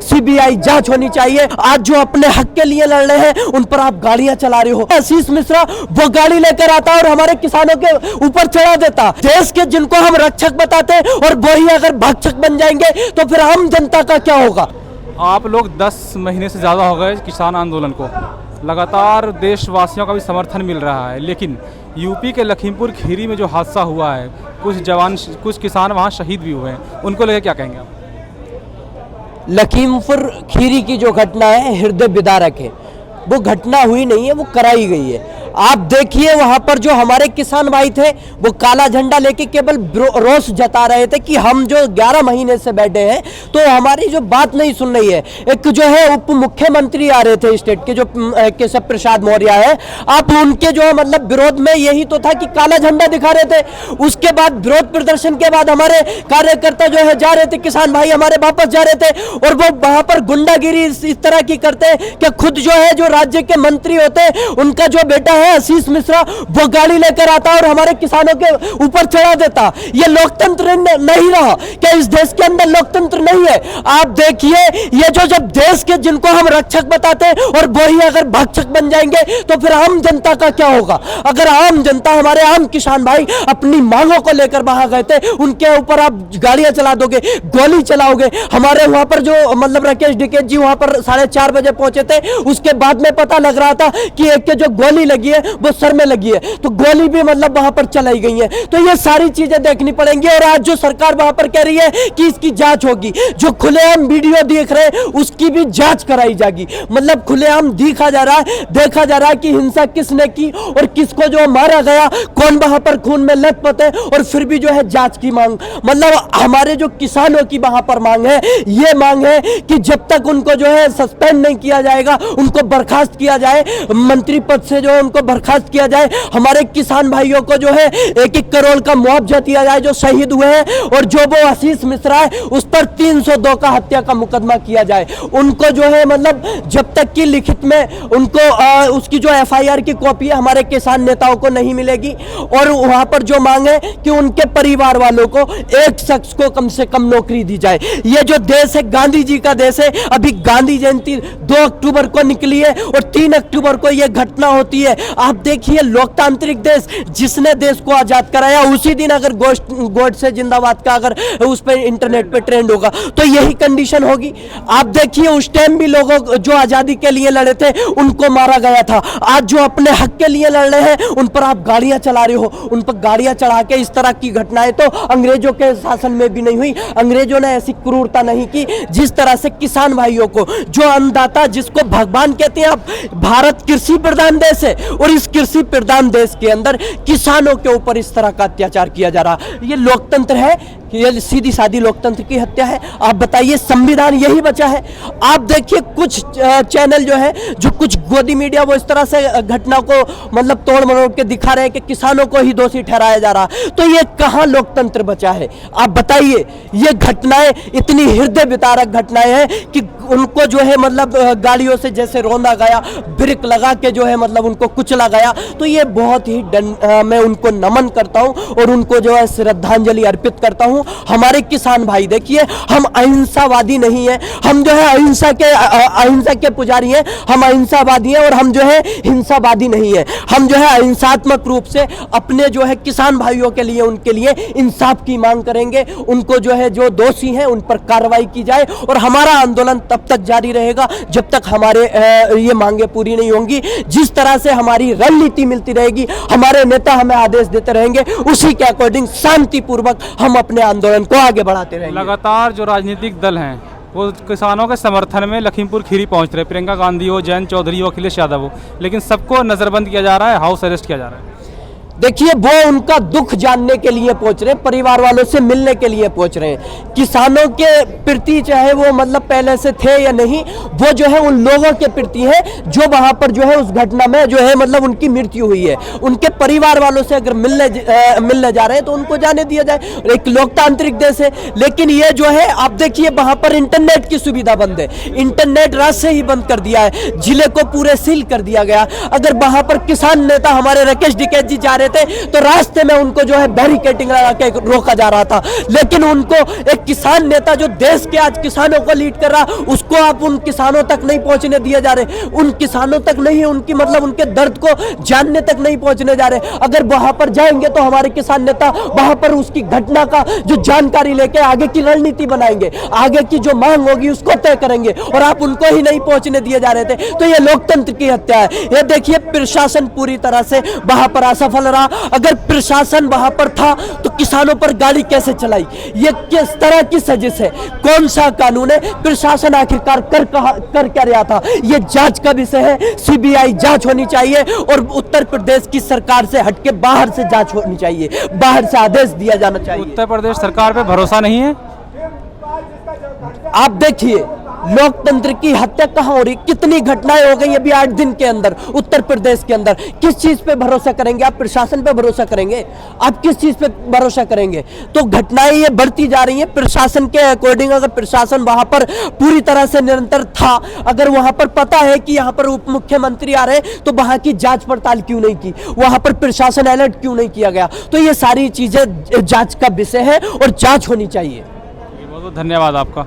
CBI जांच होनी चाहिए। आज जो अपने हक के लिए लड़ रहे हैं उन पर आप गाड़ियां चला रहे हो। आशीष मिश्रा वो गाड़ी लेकर आता और हमारे किसानों के ऊपर चढ़ा देता। देश के जिनको हम रक्षक बताते और वो ही अगर भक्षक बन जाएंगे तो फिर आम जनता का क्या होगा। आप लोग 10 महीने से ज़्यादा हो गए किसान आंदोलन को, लगातार देशवासियों का भी समर्थन मिल रहा है, लेकिन यूपी के लखीमपुर खीरी में जो हादसा हुआ है, कुछ किसान वहाँ शहीद भी हुए हैं, उनको लेकर क्या कहेंगे आप? लखीमपुर खीरी की जो घटना है हृदय विदारक है। वो घटना हुई नहीं है, वो कराई गई है। आप देखिए वहां पर जो हमारे किसान भाई थे वो काला झंडा लेके केवल रोष जता रहे थे कि हम जो 11 महीने से बैठे हैं तो हमारी जो बात नहीं सुन रही है। एक जो है उप मुख्यमंत्री आ रहे थे स्टेट के, जो केशव प्रसाद मौर्य है, आप उनके जो मतलब विरोध में यही तो था कि काला झंडा दिखा रहे थे। उसके बाद विरोध प्रदर्शन के बाद हमारे कार्यकर्ता जो है जा रहे थे, किसान भाई हमारे वापस जा रहे थे और वो वहां पर गुंडागिरी इस तरह की करते कि खुद जो है जो राज्य के मंत्री होते उनका जो बेटा है आशीष मिश्रा वो गाड़ी लेकर आता और हमारे किसानों के ऊपर चढ़ा देता। ये लोकतंत्र नहीं रहा। क्या इस देश के अंदर लोकतंत्र नहीं है? आप देखिए ये जो जब देश के जिनको हम रक्षक बताते और वो ही अगर भक्षक बन जाएंगे तो फिर आम जनता का क्या होगा। अगर आम जनता, हमारे आम किसान भाई अपनी मांगों को लेकर वहां गए थे, उनके ऊपर आप गाड़ियां चला दोगे, गोली चलाओगे। हमारे वहां पर जो मतलब राकेश टिकैत जी वहां पर 4:30 बजे पहुंचे थे, उसके बाद में पता लग रहा था कि एक के जो गोली लगी है वो सर में लगी है, तो गोली भी मतलब वहां पर चलाई गई है। तो ये सारी चीजें देखनी पड़ेंगी और आज जो सरकार वहां पर कह रही है कि इसकी जांच होगी, जो खुलेआम वीडियो देख रहे हैं उसकी भी जांच कराई जाएगी। मतलब खुलेआम देखा जा रहा है कि हिंसा किसने की और किसको जो मारा गया, कौन वहां पर खून में लथपथ है, और फिर भी जो है जांच की मांग। मतलब हमारे जो किसानों की वहां पर मांग है, ये मांग है कि जब तक उनको जो है सस्पेंड नहीं किया जाएगा, उनको बर्खास्त किया जाए, मंत्री पद से जो है उनको बर्खास्त किया जाए। हमारे किसान भाइयों को जो है 1-1 करोड़ का मुआवजा दिया जाए जो शहीद हुए हैं, और जो वो आशीष मिश्रा है उस पर 302 का हत्या का मुकदमा किया जाए। उनको जो है मतलब जब तक कि लिखित में उनको उसकी जो FIR की कॉपी है हमारे किसान नेताओं को नहीं मिलेगी। और वहां पर जो मांग है कि उनके परिवार वालों को एक शख्स को कम से कम नौकरी दी जाए। ये जो देश है गांधी जी का देश है। अभी गांधी जयंती 2 अक्टूबर को निकली है और 3 अक्टूबर को यह घटना होती है। आप देखिए लोकतांत्रिक देश, जिसने देश को आजाद कराया, उसी दिन अगर गोडसे जिंदाबाद का अगर उस पर इंटरनेट पे ट्रेंड होगा तो यही कंडीशन होगी। आप देखिए उस टाइम भी लोगों जो आजादी के लिए लड़े थे उनको मारा गया था। आज जो अपने हक के लिए लड़ रहे हैं उन पर आप गाड़ियां चला रहे हो, उन पर गाड़ियां चढ़ा के इस तरह की घटनाएं तो अंग्रेजों के शासन में भी नहीं हुई। अंग्रेजों ने ऐसी क्रूरता नहीं की जिस तरह से किसान भाइयों को, जो अन्नदाता जिसको भगवान कहते हैं। आप भारत कृषि प्रधान देश है और इस कृषि प्रधान देश के अंदर किसानों के ऊपर इस तरह का अत्याचार किया जा रहा, ये लोकतंत्र है? ये सीधी सादी लोकतंत्र की हत्या है? आप बताइए, संविधान यही बचा है? आप देखिए कुछ चैनल जो है, जो कुछ गोदी मीडिया, वो इस तरह से घटना को मतलब तोड़ मरोड़ के दिखा रहे हैं कि किसानों को ही दोषी ठहराया जा रहा। तो ये कहां लोकतंत्र बचा है? आप बताइए। ये घटनाएं इतनी हृदय विदारक घटनाएं हैं कि उनको जो है मतलब गाड़ियों से जैसे रौंदा गया, ब्रेक लगा के जो है मतलब उनको कुचला गया। तो ये बहुत ही मैं उनको नमन करता हूं और उनको जो है श्रद्धांजलि अर्पित करता हूं। हमारे किसान भाई देखिए, हम अहिंसावादी नहीं है, हम जो है अहिंसा के पुजारी हैं, हम अहिंसावादी हैं और हम जो है हिंसावादी नहीं है। हम जो है अहिंसात्मक रूप से अपने जो है किसान भाइयों के लिए, उनके लिए इंसाफ की मांग करेंगे। उनको जो है जो दोषी हैं उन पर कार्रवाई की जाए और हमारा आंदोलन तब तक जारी रहेगा जब तक हमारे ये मांगे पूरी नहीं होंगी। जिस तरह से हमारी रणनीति मिलती रहेगी, हमारे नेता हमें आदेश देते रहेंगे, उसी के अकॉर्डिंग शांतिपूर्वक हम अपने आंदोलन को आगे बढ़ाते रहेंगे। लगातार जो राजनीतिक दल हैं वो किसानों के समर्थन में लखीमपुर खीरी पहुंच रहे, प्रियंका गांधी हो, जयंत चौधरी हो, अखिलेश यादव हो, लेकिन सबको नजरबंद किया जा रहा है, हाउस अरेस्ट किया जा रहा है। देखिए वो उनका दुख जानने के लिए पहुंच रहे हैं, परिवार वालों से मिलने के लिए पहुंच रहे हैं। किसानों के प्रति चाहे वो मतलब पहले से थे या नहीं, वो जो है उन लोगों के प्रति है जो वहां पर जो है उस घटना में जो है मतलब उनकी मृत्यु हुई है। उनके परिवार वालों से अगर मिलने जा रहे हैं तो उनको जाने दिया जाए। एक लोकतांत्रिक देश है। लेकिन ये जो है आप देखिए वहां पर इंटरनेट की सुविधा बंद है, इंटरनेट रात से ही बंद कर दिया है, जिले को पूरे सील कर दिया गया। अगर वहां पर किसान नेता हमारे राकेश टिकैत जी जा रहे रहे थे तो रास्ते में उनको जो है बैरिकेडिंग लगा के रोका जा रहा था। लेकिन उनको एक किसान नेता जो देश के आज किसानों को लीड कर रहा, उसको आप उन किसानों तक नहीं पहुंचने दिए जा रहे, उन किसानों तक नहीं, उनकी मतलब उनके दर्द को जानने तक नहीं पहुंचने जा रहे। अगर वहां पर जाएंगे तो हमारे किसान नेता वहां पर उसकी घटना का जो जानकारी लेके आगे की रणनीति बनाएंगे, आगे की जो मांग होगी उसको तय करेंगे, और आप उनको ही नहीं पहुंचने दिए जा रहे थे। तो ये लोकतंत्र की हत्या है। ये देखिए प्रशासन पूरी तरह से वहां पर असफल रहा। अगर प्रशासन वहां पर था तो किसानों पर गाड़ी कैसे चलाई? ये किस तरह की साजिश है? कौन सा कानून है? प्रशासन आखिरकार कर क्या रहा था? ये जांच का विषय है। सीबीआई जांच होनी चाहिए और उत्तर प्रदेश की सरकार से हटके बाहर से जांच होनी चाहिए, बाहर से आदेश दिया जाना चाहिए। उत्तर प्रदेश सरकार पे भरोसा नहीं है? आप देखिए लोकतंत्र की हत्या कहां हो रही, कितनी घटनाएं हो गई अभी 8 दिन के अंदर उत्तर प्रदेश के अंदर। किस चीज पे भरोसा करेंगे आप? प्रशासन पे भरोसा करेंगे? आप किस चीज पे भरोसा करेंगे? तो घटनाएं ये बढ़ती जा रही हैं प्रशासन के अकॉर्डिंग। अगर प्रशासन वहां पर पूरी तरह से निरंतर था, अगर वहां पर पता है कि यहाँ पर उप मुख्यमंत्री आ रहे हैं, तो वहां की जांच पड़ताल क्यों नहीं की? वहां पर प्रशासन अलर्ट क्यों नहीं किया गया? तो ये सारी चीजें जांच का विषय है और जांच होनी चाहिए। बहुत बहुत धन्यवाद आपका।